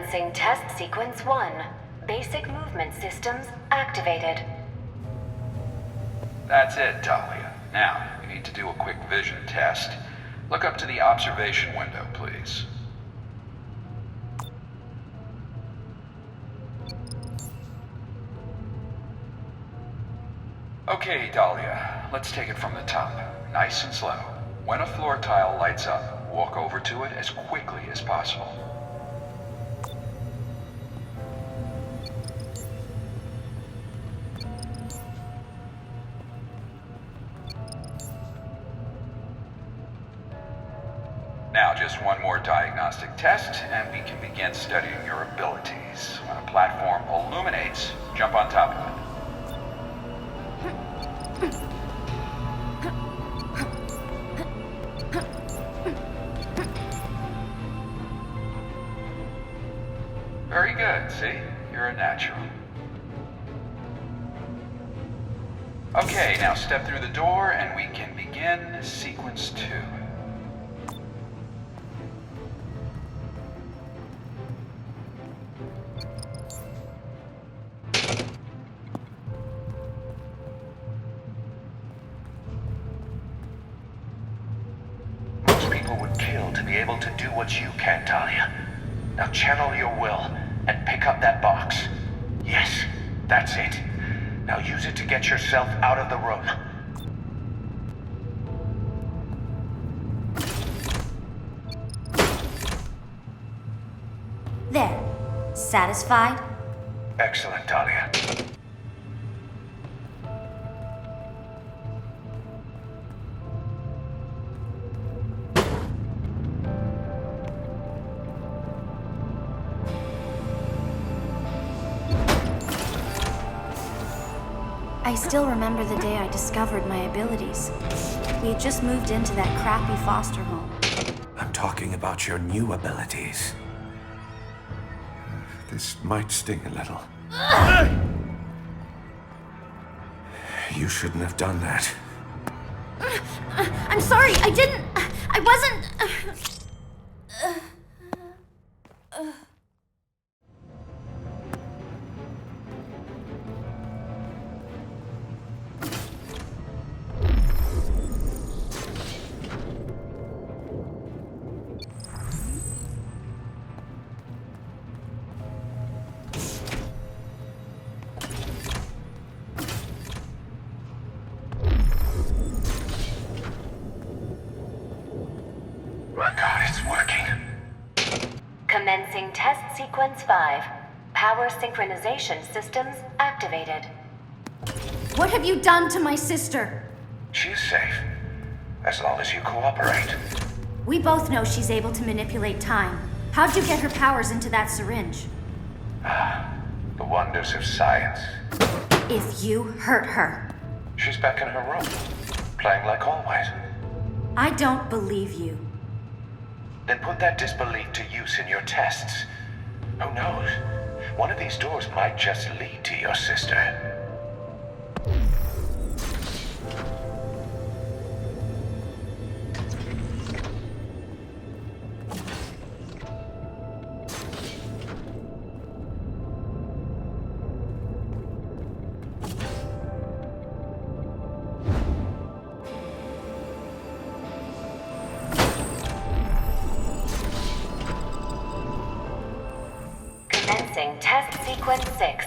Commencing test sequence 1. Basic movement systems activated. That's it, Dahlia. Now, we need to do a quick vision test. Look up to the observation window, please. Okay, Dahlia. Let's take it from the top. Nice and slow. When a floor tile lights up, walk over to it as quickly as possible. Now, just one more diagnostic test, and we can begin studying your abilities. When a platform illuminates, jump on top of it. Very good, see? You're a natural. Okay, now step through the door, and we can begin sequence 2. To be able to do what you can, Dahlia. Now channel your will and pick up that box. Yes, that's it. Now use it to get yourself out of the room. There. Satisfied? Excellent, Dahlia. I still remember the day I discovered my abilities. We had just moved into that crappy foster home. I'm talking about your new abilities. This might sting a little. You shouldn't have done that. I'm sorry, I didn't... I wasn't... Commencing test sequence 5. Power synchronization systems activated. What have you done to my sister? She's safe, as long as you cooperate. We both know she's able to manipulate time. How'd you get her powers into that syringe? The wonders of science. If you hurt her... She's back in her room, playing like always. I don't believe you. Then put that disbelief to use in your tests. Who knows? One of these doors might just lead to your sister. Commencing test sequence 6.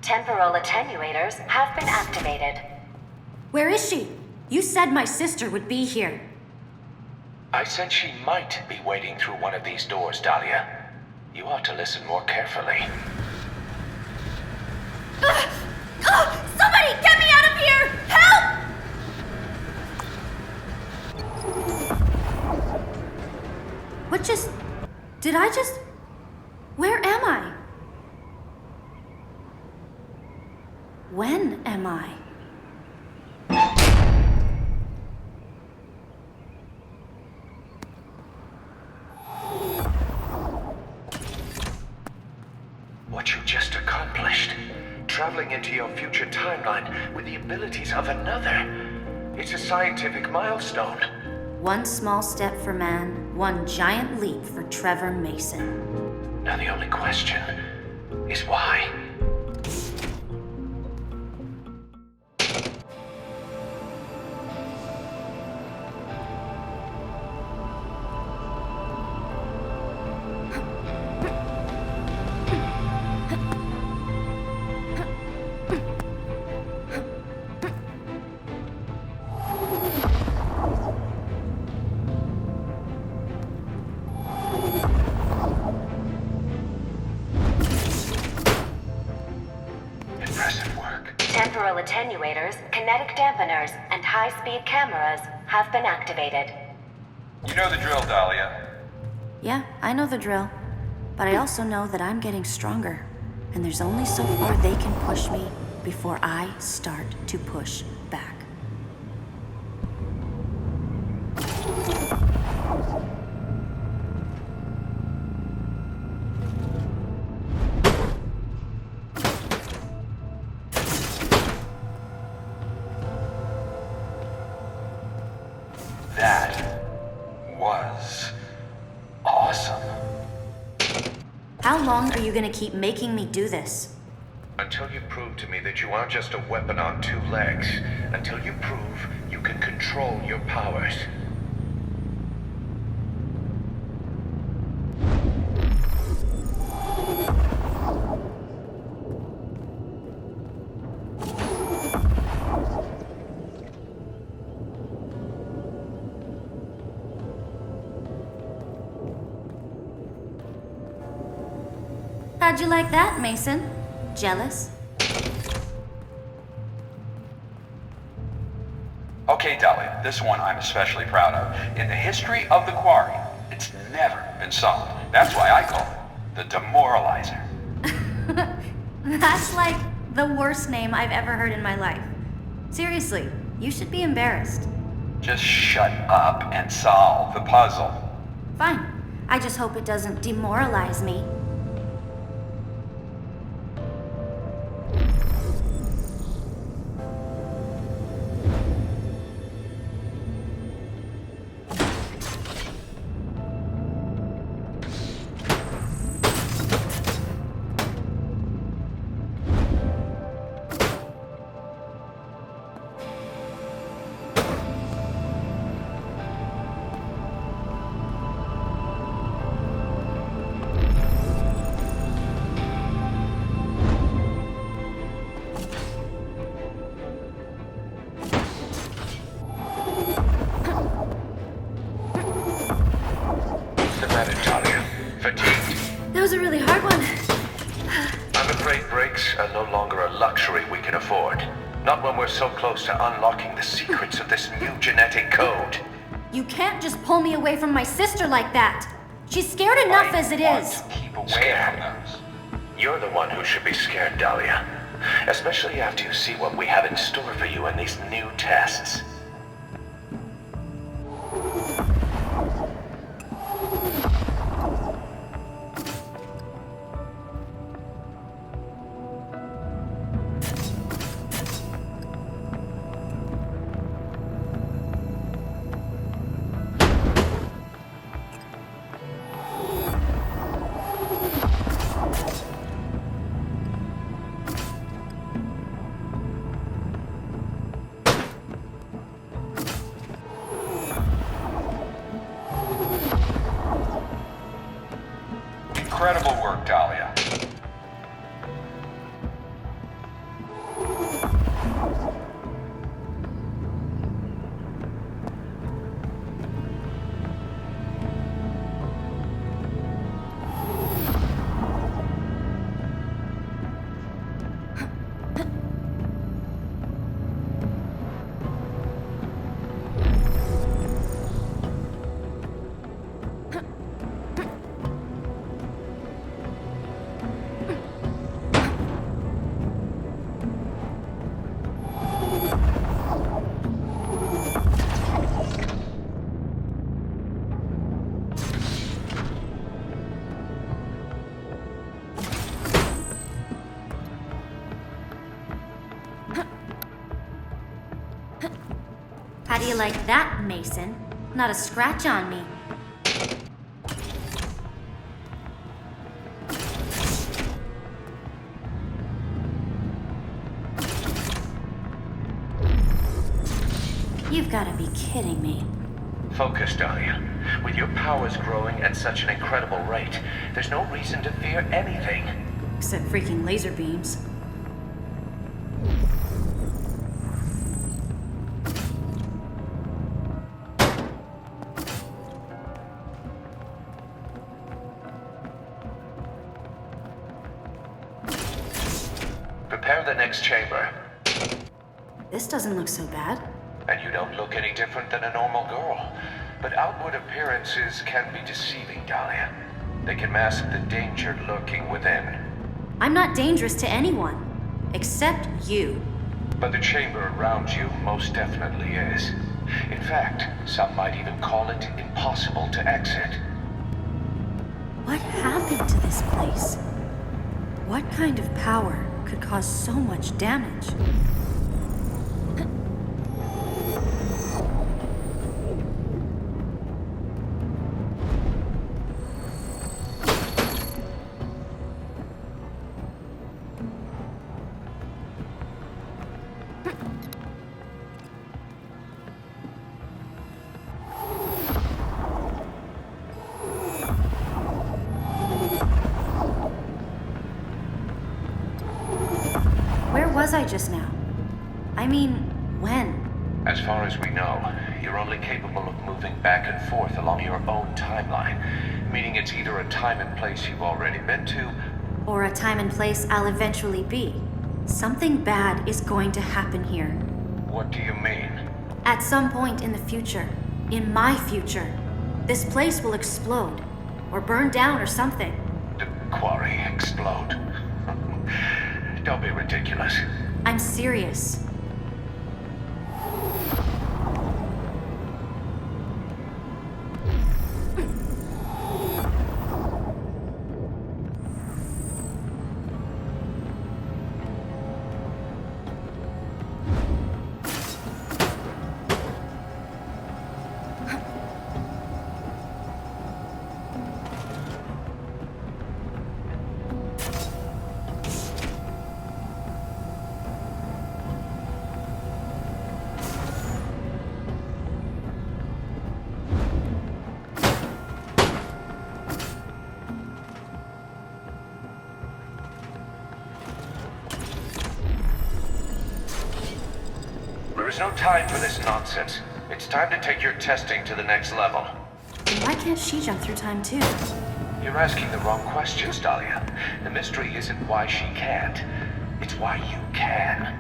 Temporal attenuators have been activated. Where is she? You said my sister would be here. I said she might be waiting through one of these doors, Dahlia. You ought to listen more carefully. Somebody get me out of here! Help! What just... Did I just... Where am I? When am I? What you just accomplished. Traveling into your future timeline with the abilities of another. It's a scientific milestone. One small step for man, one giant leap for Trevor Mason. Now the only question is why? Impressive work. Temporal attenuators, kinetic dampeners, and high-speed cameras have been activated. You know the drill, Dahlia. Yeah, I know the drill. But I also know that I'm getting stronger. And there's only so far they can push me before I start to push back. That was awesome. How long are you gonna keep making me do this? Until you prove to me that you aren't just a weapon on two legs. Until you prove you can control your powers. How'd you like that, Mason? Jealous? Okay, Dahlia, this one I'm especially proud of. In the history of the Quarry, it's never been solved. That's why I call it the Demoralizer. That's like the worst name I've ever heard in my life. Seriously, you should be embarrassed. Just shut up and solve the puzzle. Fine. I just hope it doesn't demoralize me. That was a really hard one. I'm afraid breaks are no longer a luxury we can afford. Not when we're so close to unlocking the secrets of this new genetic code. You can't just pull me away from my sister like that. She's scared enough as it is. Keep away Scared. from those. You're the one who should be scared, Dahlia. Especially after you see what we have in store for you in these new tests. Incredible work, Dahlia. How do you like that, Mason? Not a scratch on me. You've got to be kidding me. Focus, Dahlia. With your powers growing at such an incredible rate, there's no reason to fear anything. Except freaking laser beams. Prepare the next chamber. This doesn't look so bad. And you don't look any different than a normal girl. But outward appearances can be deceiving, Dahlia. They can mask the danger lurking within. I'm not dangerous to anyone. Except you. But the chamber around you most definitely is. In fact, some might even call it impossible to exit. What happened to this place? What kind of power could cause so much damage? Where was I just now? I mean, when? As far as we know, you're only capable of moving back and forth along your own timeline, meaning it's either a time and place you've already been to, Or a time and place I'll eventually be. Something bad is going to happen here. what do you mean? At some point in the future, in my future, this place will explode. Or burn down or something. The quarry explode? Don't be ridiculous. I'm serious. There is no time for this nonsense. It's time to take your testing to the next level. Then why can't she jump through time too? You're asking the wrong questions, Dahlia. The mystery isn't why she can't. It's why you can.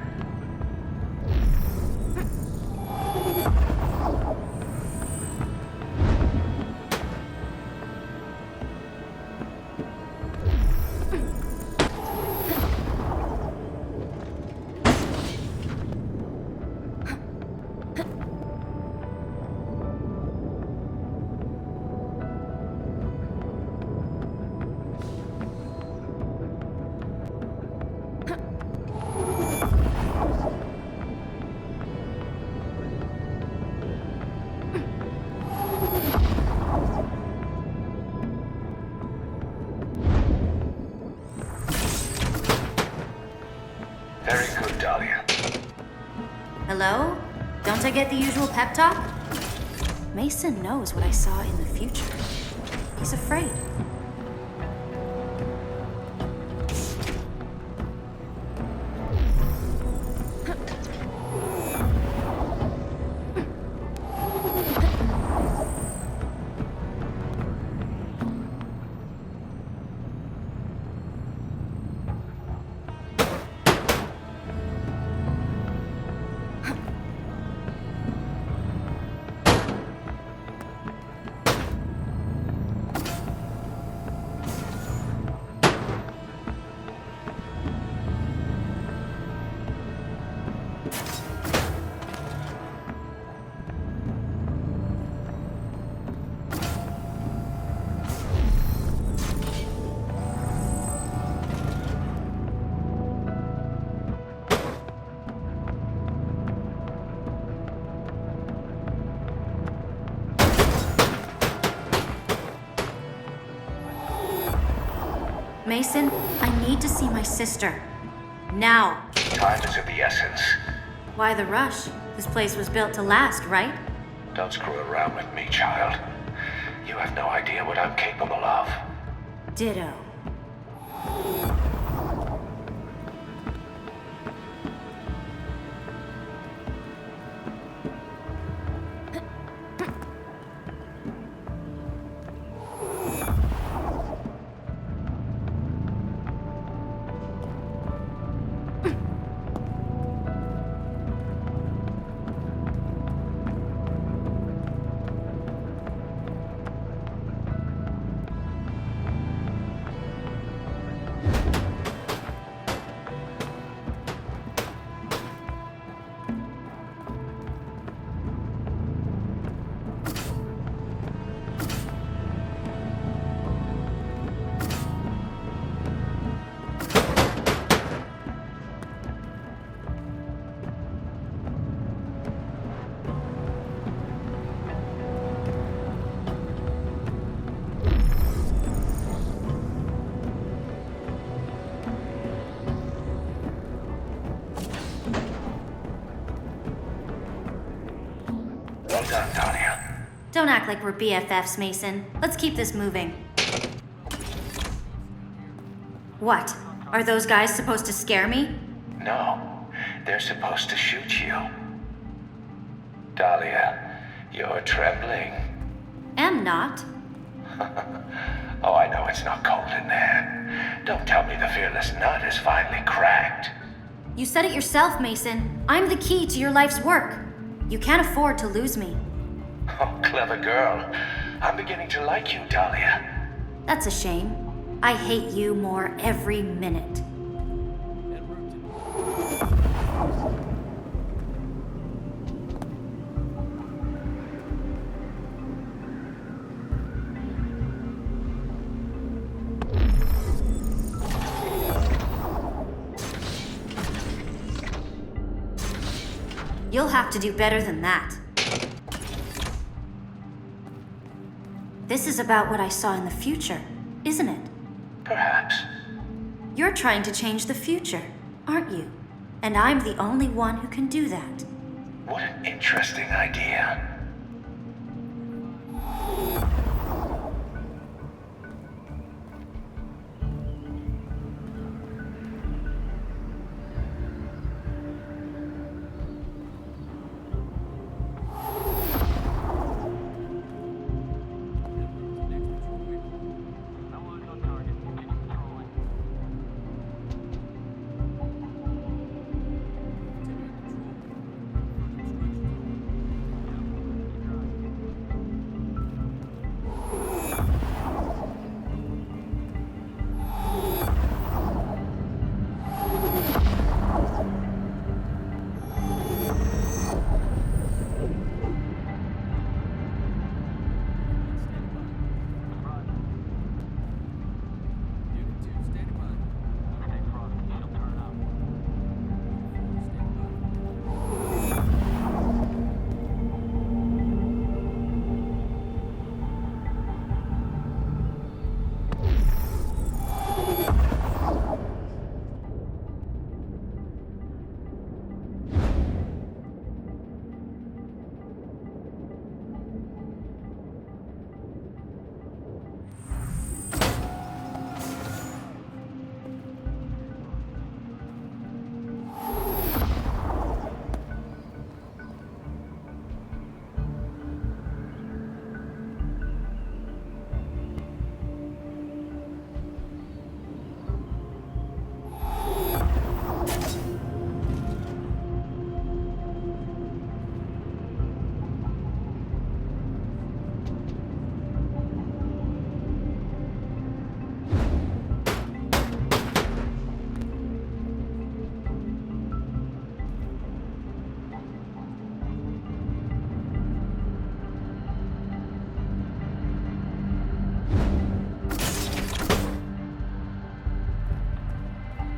Very good, Dahlia. Hello? Don't I get the usual pep talk? Mason knows what I saw in the future. He's afraid. Mason, I need to see my sister. Now. Time is of the essence. Why the rush? This place was built to last, right? Don't screw around with me, child. You have no idea what I'm capable of. Ditto. Well done, Talia. Don't act like we're BFFs, Mason. Let's keep this moving. What? Are those guys supposed to scare me? No, they're supposed to shoot you. Dahlia, you're trembling. Am not. Oh, I know it's not cold in there. Don't tell me the fearless nut is finally cracked. You said it yourself, Mason. I'm the key to your life's work. You can't afford to lose me. Oh, clever girl. I'm beginning to like you, Dahlia. That's a shame. I hate you more every minute. You'll have to do better than that. This is about what I saw in the future, isn't it? Perhaps. You're trying to change the future, aren't you? And I'm the only one who can do that. What an interesting idea.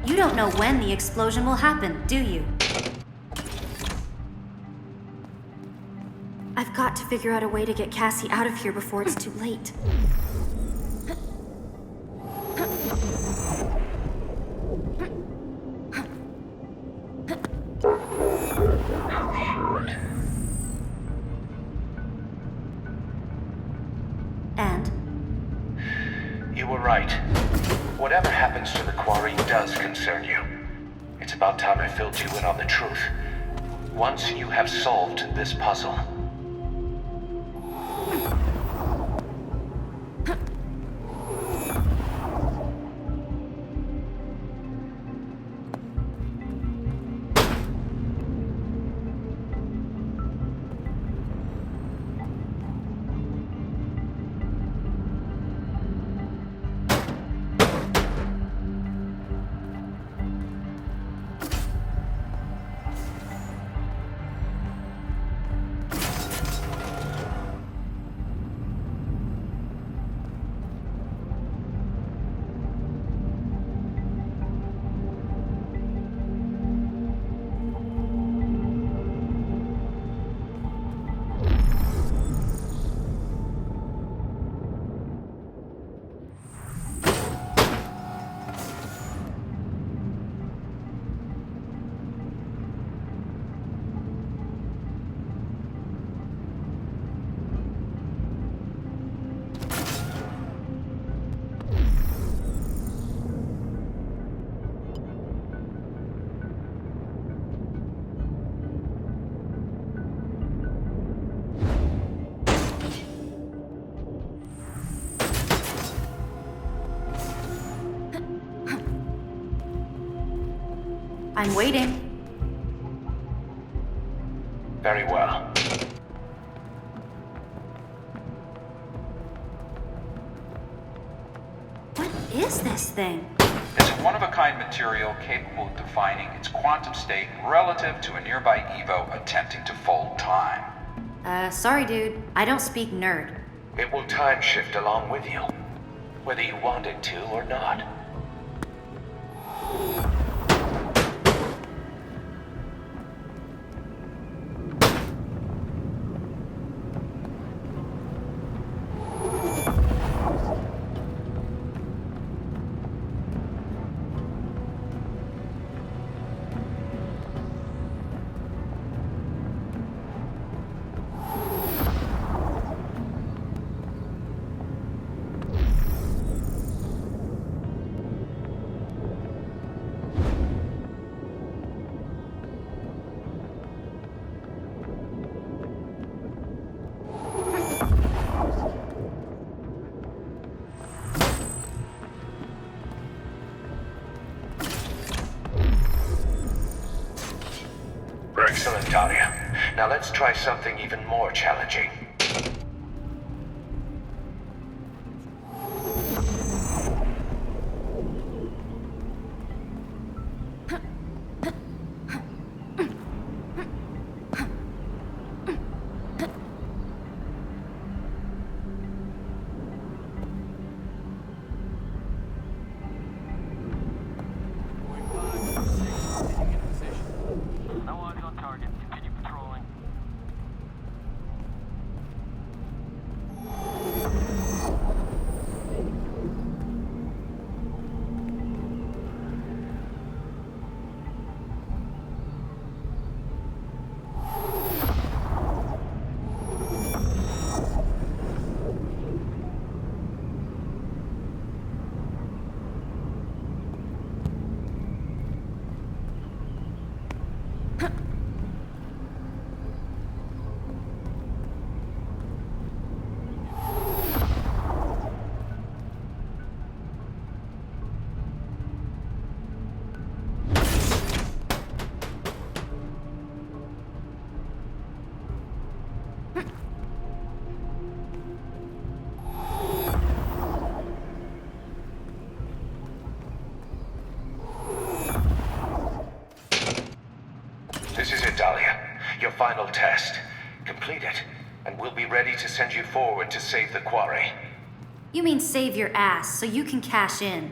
You don't know when the explosion will happen, do you? I've got to figure out a way to get Cassie out of here before it's too late. right. Whatever happens to the quarry does concern you. It's about time I filled you in on the truth. Once you have solved this puzzle, I'm waiting. very well. What is this thing? It's a one-of-a-kind material capable of defining its quantum state relative to a nearby Evo attempting to fold time. Sorry, dude. I don't speak nerd. It will time shift along with you, whether you want it to or not. Excellent, Talia. Now let's try something even more challenging. This is it, Dahlia. Your final test. Complete it, and we'll be ready to send you forward to save the quarry. You mean save your ass so you can cash in.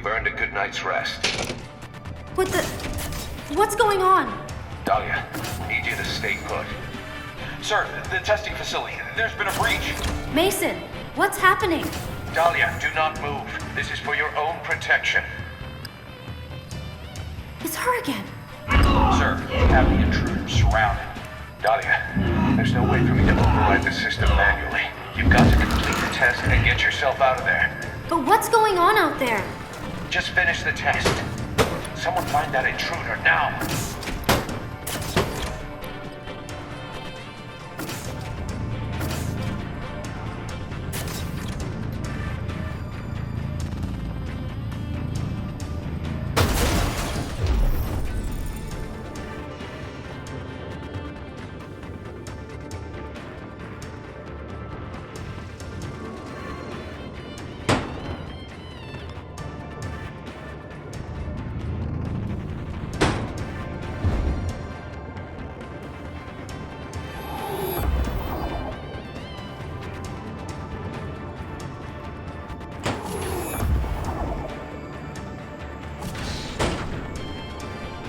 You've earned a good night's rest. What the... What's going on? Dahlia, need you to stay put. Sir, the testing facility. There's been a breach. Mason, what's happening? Dahlia, do not move. This is for your own protection. It's her again. Sir, we have the intruder surrounded. Dahlia, there's no way for me to override the system manually. You've got to complete the test and get yourself out of there. But what's going on out there? Just finish the test. Someone find that intruder now.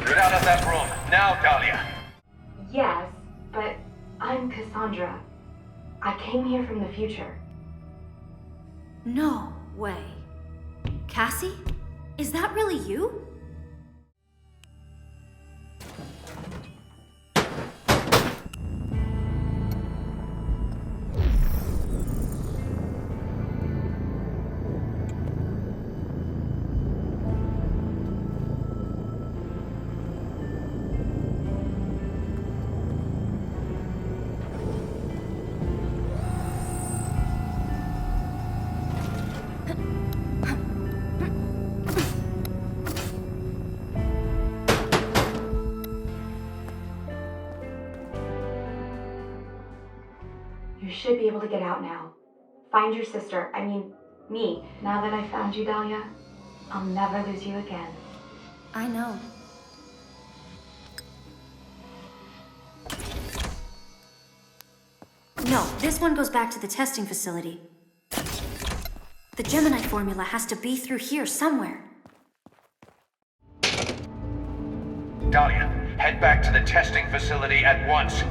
Get out of that room, now, Dahlia! Yes, but I'm Cassandra. I came here from the future. No way. Cassie? Is that really you? You should be able to get out now. Find your sister, I mean, me. Now that I found you, Dahlia, I'll never lose you again. I know. No, this one goes back to the testing facility. The Gemini formula has to be through here somewhere. Dahlia, head back to the testing facility at once.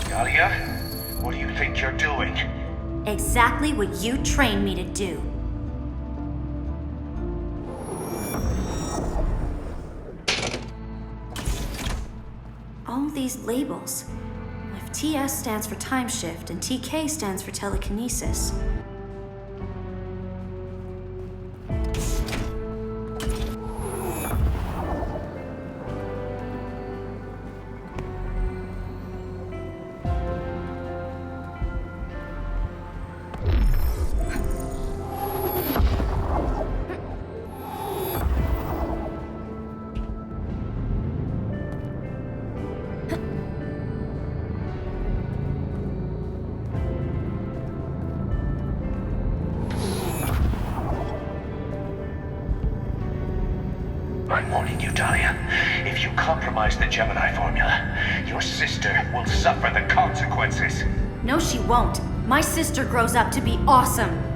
Dahlia, what do you think you're doing? Exactly what you trained me to do. All these labels. If TS stands for time shift and TK stands for telekinesis. Talia. If you compromise the Gemini formula, your sister will suffer the consequences. No, she won't. My sister grows up to be awesome.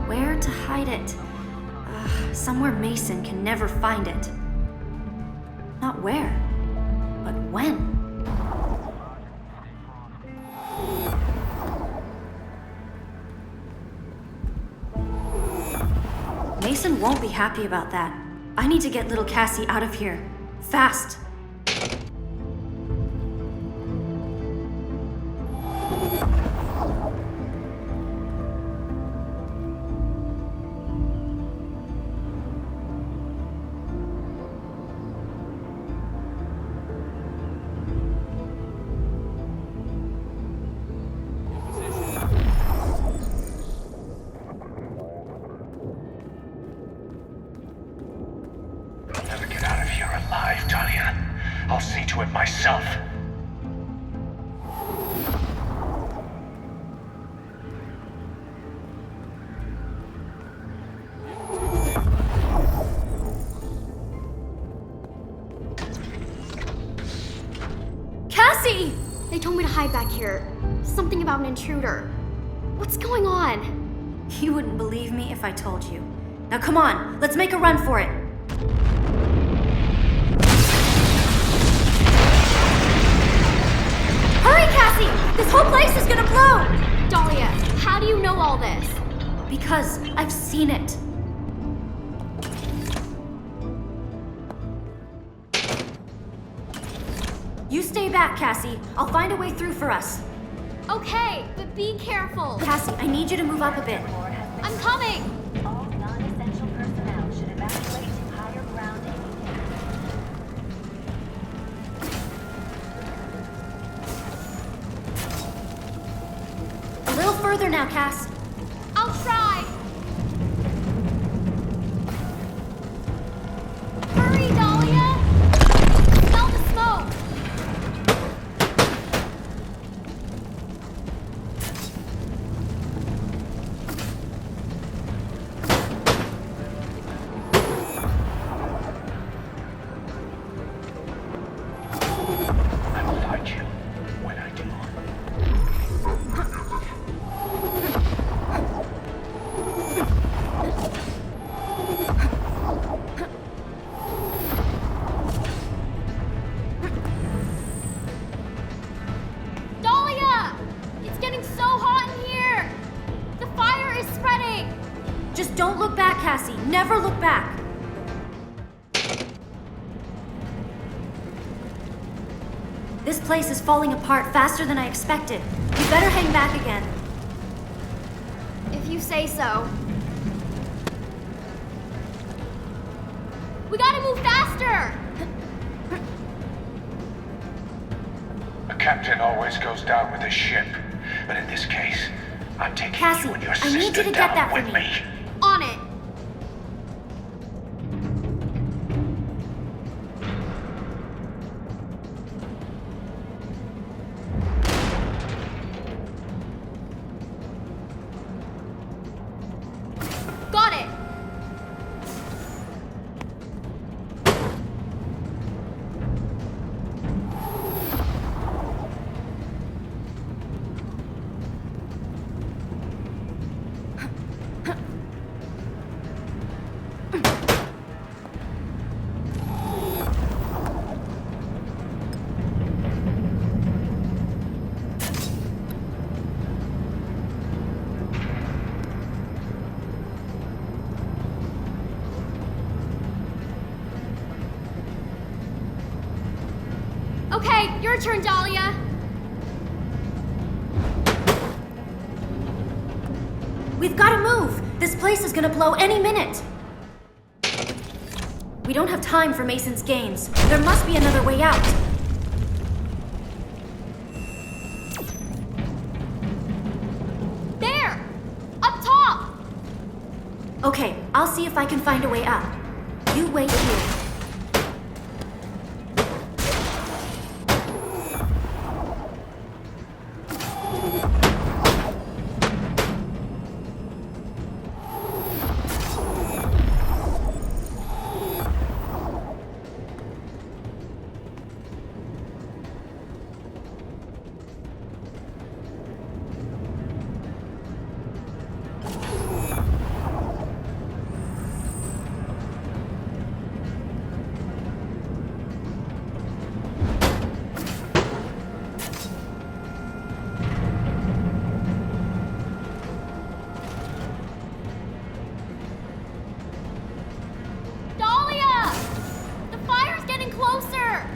Where to hide it? Somewhere Mason can never find it. Not where, but when. Mason won't be happy about that. I need to get little Cassie out of here. Fast. Never get out of here alive, Talia. I'll see to it myself. Cassie! They told me to hide back here. Something about an intruder. What's going on? You wouldn't believe me if I told you. Now come on, let's make a run for it. Hurry, Cassie! This whole place is gonna blow! Dahlia, how do you know all this? Because I've seen it. You stay back, Cassie. I'll find a way through for us. Okay, but be careful. Cassie, I need you to move up a bit. I'm coming! All non-essential personnel should evacuate to higher ground immediately. A little further now, Cass. I'll try! Hurry, Dahlia! Smell the smoke! I will find you when I do. Dahlia! It's getting so hot in here! The fire is spreading! Just don't look back, Cassie. Never look back. This place is falling apart faster than I expected. You better hang back again. If you say so. We gotta move faster! A captain always goes down with his ship, but in this case, I'm taking Cassie, you and your I sister need you to get down that for with me. me. On it! Okay, your turn, Dahlia. We've got to move! This place is gonna blow any minute! We don't have time for Mason's games. There must be another way out. There! Up top! Okay, I'll see if I can find a way up. You wait here. Dahlia! The fire's getting closer!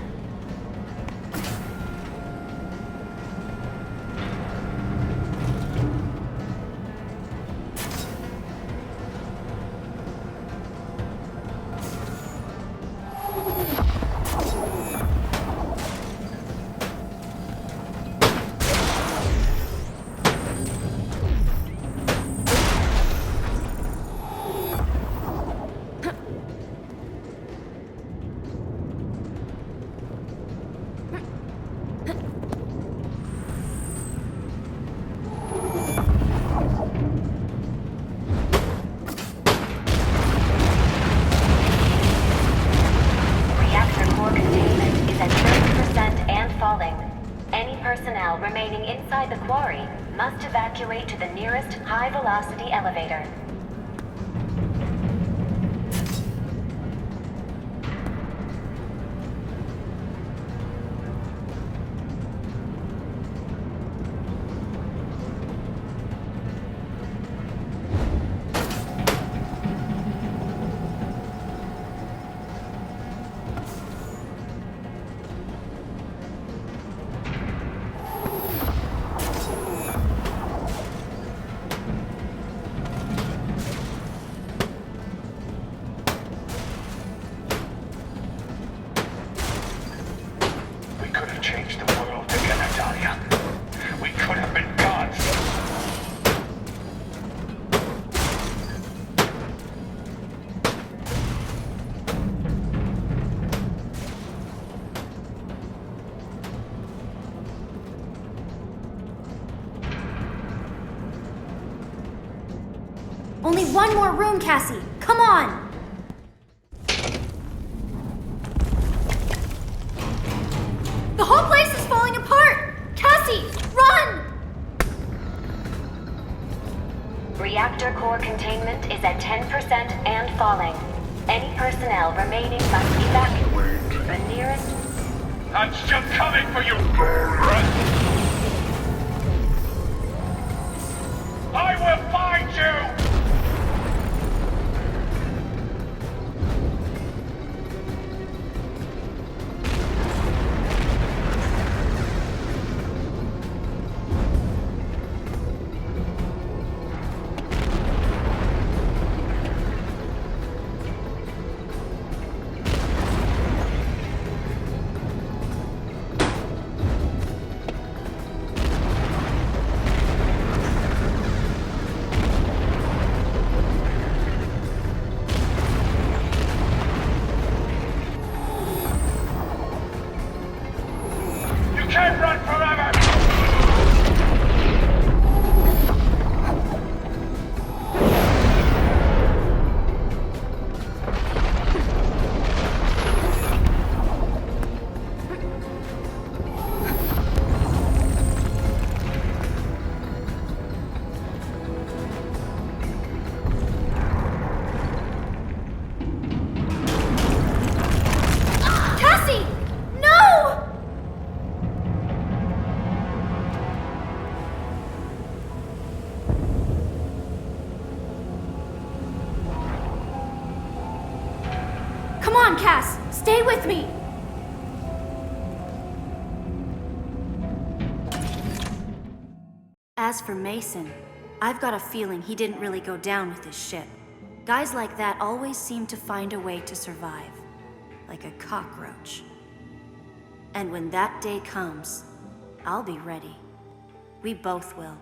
Reactor core containment is at 30% and falling. Any personnel remaining inside the quarry must evacuate to the nearest high-velocity elevator. We could have changed the world together, Dahlia. We could have been gods. Only one more room, Cassie! Come on! The whole place is falling apart! Cassie, run! Reactor core containment is at 10% and falling. Any personnel remaining must evacuate to the nearest... I'm still coming for you! I will find you! Can't run forever! Cassie! No! Come on, Cass! Stay with me! As for Mason, I've got a feeling he didn't really go down with his ship. Guys like that always seem to find a way to survive, like a cockroach. And when that day comes, I'll be ready. We both will.